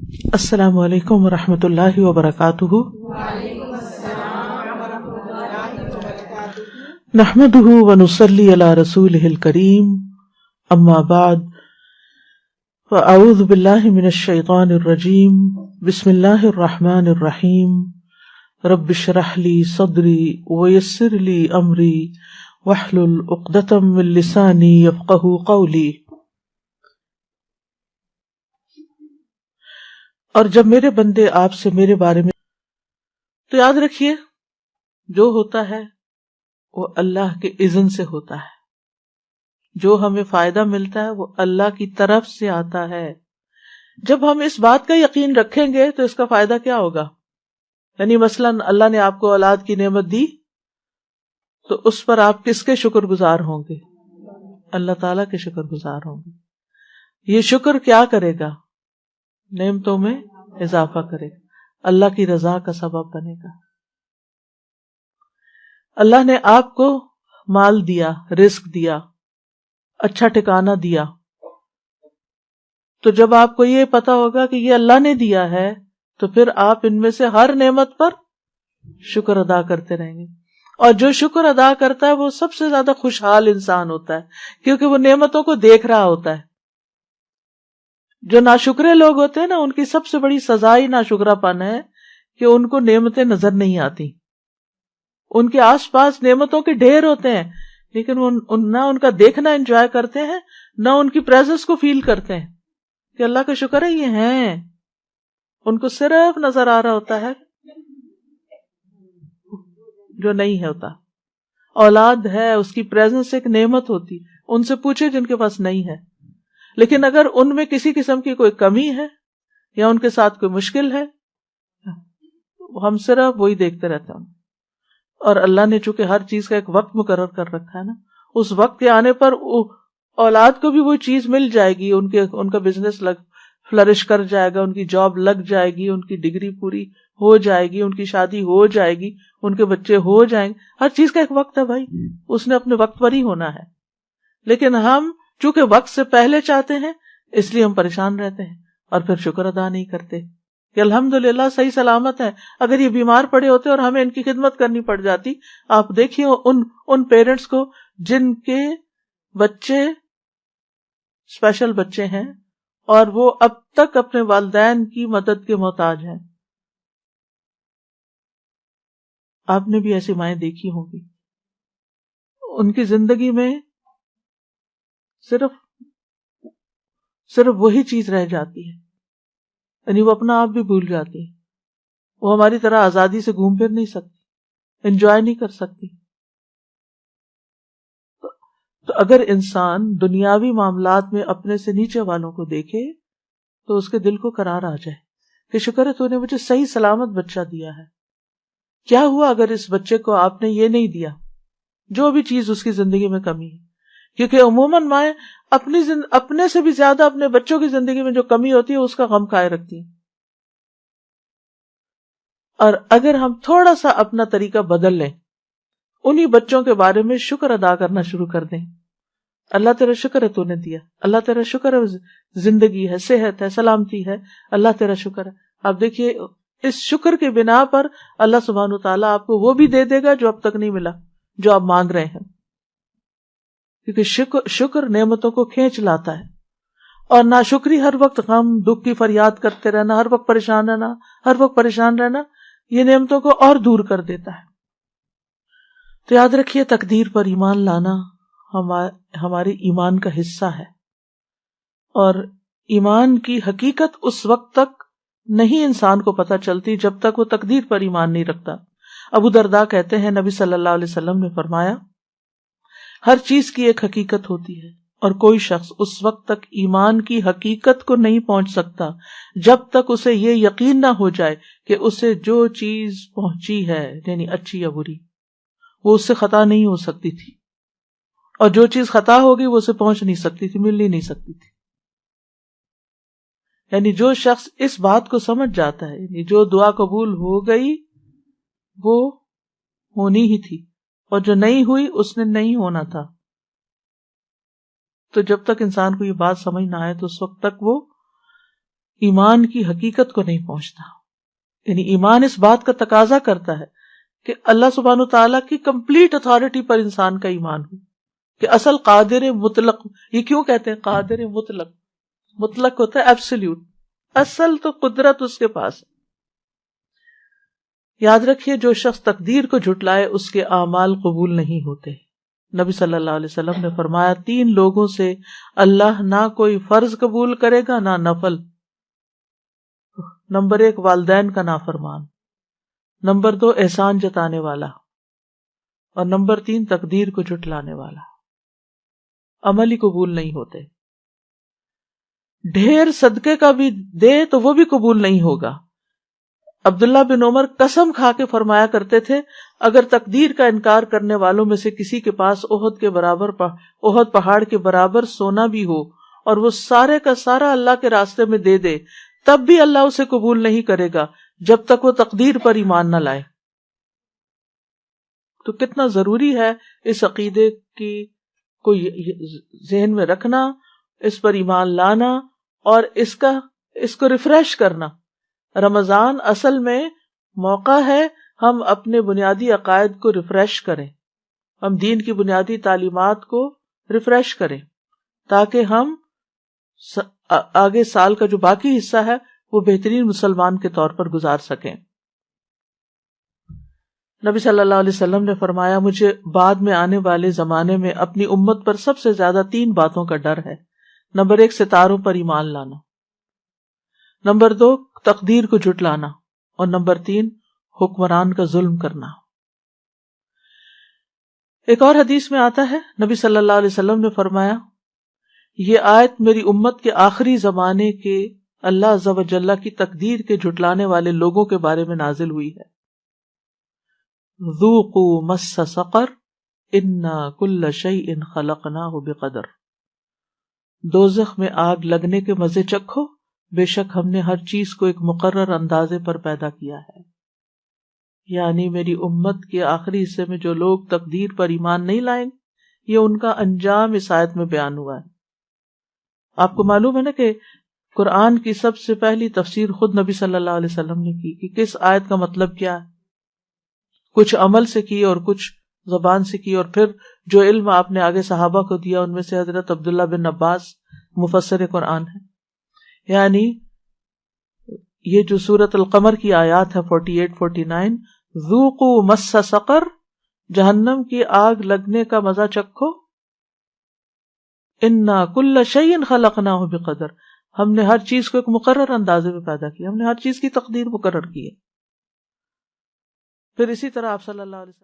السلام علیکم ورحمۃ اللہ وبرکاتہ۔ نحمده ونصلی علی رسولہ الکریم، اما بعد فاعوذ باللہ من الشیطان الرجیم، بسم اللہ الرحمن الرحیم۔ رب اشرح لی صدری ویسر لی امری واحلل عقدۃ من لسانی یفقہوا قولی۔ اور جب میرے بندے آپ سے میرے بارے میں، تو یاد رکھیے جو ہوتا ہے وہ اللہ کے اذن سے ہوتا ہے، جو ہمیں فائدہ ملتا ہے وہ اللہ کی طرف سے آتا ہے۔ جب ہم اس بات کا یقین رکھیں گے تو اس کا فائدہ کیا ہوگا؟ یعنی مثلاً اللہ نے آپ کو اولاد کی نعمت دی تو اس پر آپ کس کے شکر گزار ہوں گے؟ اللہ تعالیٰ کے شکر گزار ہوں گے۔ یہ شکر کیا کرے گا؟ نعمتوں میں اضافہ کرے گا، اللہ کی رضا کا سبب بنے گا۔ اللہ نے آپ کو مال دیا، رزق دیا، اچھا ٹھکانہ دیا، تو جب آپ کو یہ پتا ہوگا کہ یہ اللہ نے دیا ہے تو پھر آپ ان میں سے ہر نعمت پر شکر ادا کرتے رہیں گے۔ اور جو شکر ادا کرتا ہے وہ سب سے زیادہ خوشحال انسان ہوتا ہے، کیونکہ وہ نعمتوں کو دیکھ رہا ہوتا ہے۔ جو ناشکرے لوگ ہوتے ہیں نا، ان کی سب سے بڑی سزا ہی ناشکرا پن ہے کہ ان کو نعمتیں نظر نہیں آتی۔ ان کے آس پاس نعمتوں کے ڈھیر ہوتے ہیں، لیکن وہ نہ ان کا دیکھنا انجوائے کرتے ہیں، نہ ان کی پریزنس کو فیل کرتے ہیں کہ اللہ کا شکر ہے یہ ہیں۔ ان کو صرف نظر آ رہا ہوتا ہے جو نہیں ہوتا۔ اولاد ہے، اس کی پریزنس ایک نعمت ہوتی، ان سے پوچھے جن کے پاس نہیں ہے۔ لیکن اگر ان میں کسی قسم کی کوئی کمی ہے یا ان کے ساتھ کوئی مشکل ہے، ہم صرف وہی دیکھتے رہتے ہیں۔ اور اللہ نے چونکہ ہر چیز کا ایک وقت مقرر کر رکھا ہے نا، اس وقت کے آنے پر اولاد کو بھی وہ چیز مل جائے گی، ان کا بزنس فلرش کر جائے گا، ان کی جاب لگ جائے گی، ان کی ڈگری پوری ہو جائے گی، ان کی شادی ہو جائے گی، ان کے بچے ہو جائیں گے۔ ہر چیز کا ایک وقت ہے بھائی، اس نے اپنے وقت پر ہی ہونا ہے۔ لیکن ہم چونکہ وقت سے پہلے چاہتے ہیں، اس لیے ہم پریشان رہتے ہیں اور پھر شکر ادا نہیں کرتے کہ الحمدللہ صحیح سلامت ہے۔ اگر یہ بیمار پڑے ہوتے اور ہمیں ان کی خدمت کرنی پڑ جاتی، آپ دیکھیے ان پیرنٹس کو جن کے بچے اسپیشل بچے ہیں اور وہ اب تک اپنے والدین کی مدد کے محتاج ہیں۔ آپ نے بھی ایسی مائیں دیکھی ہوں گی، ان کی زندگی میں صرف وہی چیز رہ جاتی ہے، یعنی وہ اپنا آپ بھی بھول جاتی ہے۔ وہ ہماری طرح آزادی سے گھوم پھر نہیں سکتی، انجوائے نہیں کر سکتی۔ تو اگر انسان دنیاوی معاملات میں اپنے سے نیچے والوں کو دیکھے تو اس کے دل کو قرار آ جائے کہ شکر ہے تو نے مجھے صحیح سلامت بچہ دیا ہے۔ کیا ہوا اگر اس بچے کو آپ نے یہ نہیں دیا، جو بھی چیز اس کی زندگی میں کمی ہے؟ کیونکہ عموماً مائیں اپنے سے بھی زیادہ اپنے بچوں کی زندگی میں جو کمی ہوتی ہے اس کا غم کھائے رکھتی ہیں۔ اور اگر ہم تھوڑا سا اپنا طریقہ بدل لیں، انہی بچوں کے بارے میں شکر ادا کرنا شروع کر دیں، اللہ تیرا شکر ہے تو نے دیا، اللہ تیرا شکر ہے زندگی ہے، صحت ہے، سلامتی ہے، اللہ تیرا شکر ہے۔ آپ دیکھیے اس شکر کے بنا پر اللہ سبحانہ وتعالیٰ آپ کو وہ بھی دے دے گا جو اب تک نہیں ملا، جو آپ مانگ رہے ہیں، کیونکہ شکر نعمتوں کو کھینچ لاتا ہے۔ اور ناشکری ہر وقت غم دکھ کی فریاد کرتے رہنا، ہر وقت پریشان رہنا یہ نعمتوں کو اور دور کر دیتا ہے۔ تو یاد رکھیے تقدیر پر ایمان لانا ہمارے ایمان کا حصہ ہے، اور ایمان کی حقیقت اس وقت تک نہیں انسان کو پتہ چلتی جب تک وہ تقدیر پر ایمان نہیں رکھتا۔ ابو درداء کہتے ہیں نبی صلی اللہ علیہ وسلم نے فرمایا، ہر چیز کی ایک حقیقت ہوتی ہے اور کوئی شخص اس وقت تک ایمان کی حقیقت کو نہیں پہنچ سکتا جب تک اسے یہ یقین نہ ہو جائے کہ اسے جو چیز پہنچی ہے، یعنی اچھی یا بری، وہ اس سے خطا نہیں ہو سکتی تھی، اور جو چیز خطا ہوگی وہ اسے پہنچ نہیں سکتی تھی، مل ہی نہیں سکتی تھی۔ یعنی جو شخص اس بات کو سمجھ جاتا ہے، یعنی جو دعا قبول ہو گئی وہ ہونی ہی تھی، اور جو نہیں ہوئی اس نے نہیں ہونا تھا۔ تو جب تک انسان کو یہ بات سمجھ نہ آئے تو اس وقت تک وہ ایمان کی حقیقت کو نہیں پہنچتا. یعنی ایمان اس بات کا تقاضا کرتا ہے کہ اللہ سبحانہ وتعالیٰ کی کمپلیٹ اتھارٹی پر انسان کا ایمان ہو، کہ اصل قادر مطلق. یہ کیوں کہتے ہیں قادر مطلق؟ مطلق ہوتا ہے ایبسلیوٹ، اصل تو قدرت اس کے پاس ہے. یاد رکھیے جو شخص تقدیر کو جھٹلائے اس کے اعمال قبول نہیں ہوتے. نبی صلی اللہ علیہ وسلم نے فرمایا 3 لوگوں سے اللہ نہ کوئی فرض قبول کرے گا نہ نفل. نمبر 1 والدین کا نافرمان، نمبر 2 احسان جتانے والا، اور نمبر 3 تقدیر کو جھٹلانے والا. عمل ہی قبول نہیں ہوتے. ڈھیر صدقے کا بھی دے تو وہ بھی قبول نہیں ہوگا. عبداللہ بن عمر قسم کھا کے فرمایا کرتے تھے اگر تقدیر کا انکار کرنے والوں میں سے کسی کے پاس احد پہاڑ کے برابر سونا بھی ہو اور وہ سارے کا سارا اللہ کے راستے میں دے دے تب بھی اللہ اسے قبول نہیں کرے گا جب تک وہ تقدیر پر ایمان نہ لائے. تو کتنا ضروری ہے اس عقیدے کی کو ذہن میں رکھنا، اس پر ایمان لانا اور اس کو ریفریش کرنا. رمضان اصل میں موقع ہے ہم اپنے بنیادی عقائد کو ریفریش کریں، ہم دین کی بنیادی تعلیمات کو ریفریش کریں تاکہ ہم آگے سال کا جو باقی حصہ ہے وہ بہترین مسلمان کے طور پر گزار سکیں. نبی صلی اللہ علیہ وسلم نے فرمایا مجھے بعد میں آنے والے زمانے میں اپنی امت پر سب سے زیادہ 3 باتوں کا ڈر ہے. نمبر 1 ستاروں پر ایمان لانا، نمبر 2 تقدیر کو جھٹلانا، اور نمبر 3 حکمران کا ظلم کرنا. ایک اور حدیث میں آتا ہے نبی صلی اللہ علیہ وسلم نے فرمایا یہ آیت میری امت کے آخری زمانے کے اللہ عز و جل کی تقدیر کے جھٹلانے والے لوگوں کے بارے میں نازل ہوئی ہے. ذوقوا مس سقر انا کل شیء خلقناہ بقدر. دوزخ میں آگ لگنے کے مزے چکھو، بے شک ہم نے ہر چیز کو ایک مقرر اندازے پر پیدا کیا ہے. یعنی میری امت کے آخری حصے میں جو لوگ تقدیر پر ایمان نہیں لائیں یہ ان کا انجام اس آیت میں بیان ہوا ہے. آپ کو معلوم ہے نا کہ قرآن کی سب سے پہلی تفسیر خود نبی صلی اللہ علیہ وسلم نے کی کہ کس آیت کا مطلب کیا ہے. کچھ عمل سے کی اور کچھ زبان سے کی، اور پھر جو علم آپ نے آگے صحابہ کو دیا ان میں سے حضرت عبداللہ بن عباس مفسر قرآن ہے. یعنی یہ جو سورۃ القمر کی آیات ہے 48-49 ذوقوا مس سقر، جہنم کی آگ لگنے کا مزہ چکھو، انا کل شیء خلقناہ بقدر، ہم نے ہر چیز کو ایک مقرر اندازے میں پیدا کیا، ہم نے ہر چیز کی تقدیر مقرر کی ہے. پھر اسی طرح آپ صلی اللہ علیہ وسلم